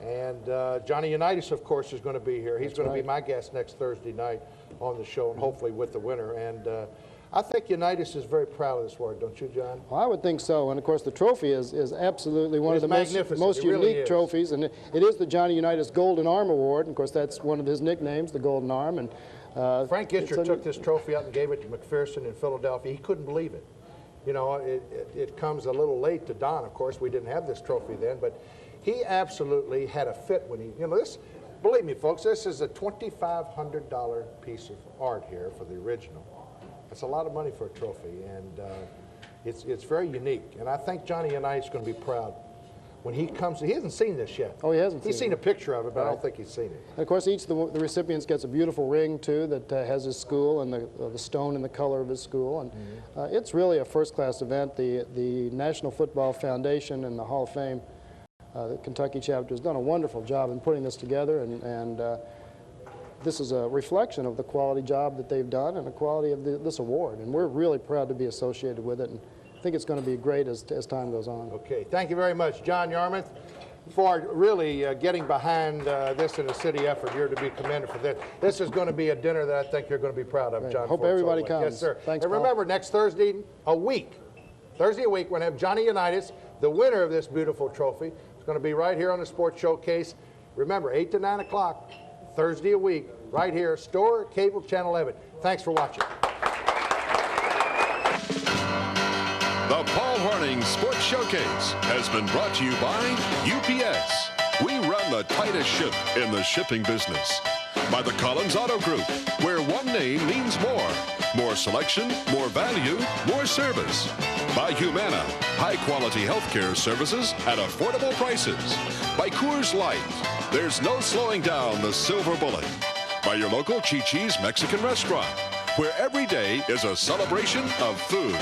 And Johnny Unitas, of course, is going to be here. He's going to be my guest next Thursday night on the show, and hopefully with the winner. And I think Unitas is very proud of this award, don't you, John? Well, I would think so. And, of course, the trophy is absolutely one of the most unique trophies. And it is the Johnny Unitas Golden Arm Award. And, of course, that's one of his nicknames, the Golden Arm. And Frank Gitcher took this trophy out and gave it to McPherson in Philadelphia. He couldn't believe it. You know, it comes a little late to Don, of course. We didn't have this trophy then, but he absolutely had a fit when he, you know, believe me, folks, this is a $2,500 piece of art here for the original. That's a lot of money for a trophy, and it's very unique. And I think Johnny Unitas is going to be proud. When he comes, he hasn't seen this yet. Oh, he hasn't He's seen a picture of it, but I don't think he's seen it. And of course, each of the recipients gets a beautiful ring, too, that has his school and the stone in the color of his school. And it's really a first-class event. The National Football Foundation and the Hall of Fame, the Kentucky chapter, has done a wonderful job in putting this together. And this is a reflection of the quality job that they've done and the quality of this award. And we're really proud to be associated with it. And I think it's going to be great as time goes on. Okay, thank you very much, John Yarmouth, for really getting behind this in a city effort. You're to be commended for this. This is going to be a dinner that I think you're going to be proud of, John. Hope everybody comes. Yes, sir. Thanks, and remember, next Thursday a week, we're going to have Johnny Unitas, the winner of this beautiful trophy. It's going to be right here on the Sports Showcase. Remember, 8 to 9 o'clock, Thursday a week, right here, Store, Cable, Channel 11. Thanks for watching. The Paul Hornung Sports Showcase has been brought to you by UPS. We run the tightest ship in the shipping business. By the Collins Auto Group, where one name means more. More selection, more value, more service. By Humana, high-quality healthcare services at affordable prices. By Coors Light, there's no slowing down the silver bullet. By your local Chi-Chi's Mexican restaurant, where every day is a celebration of food.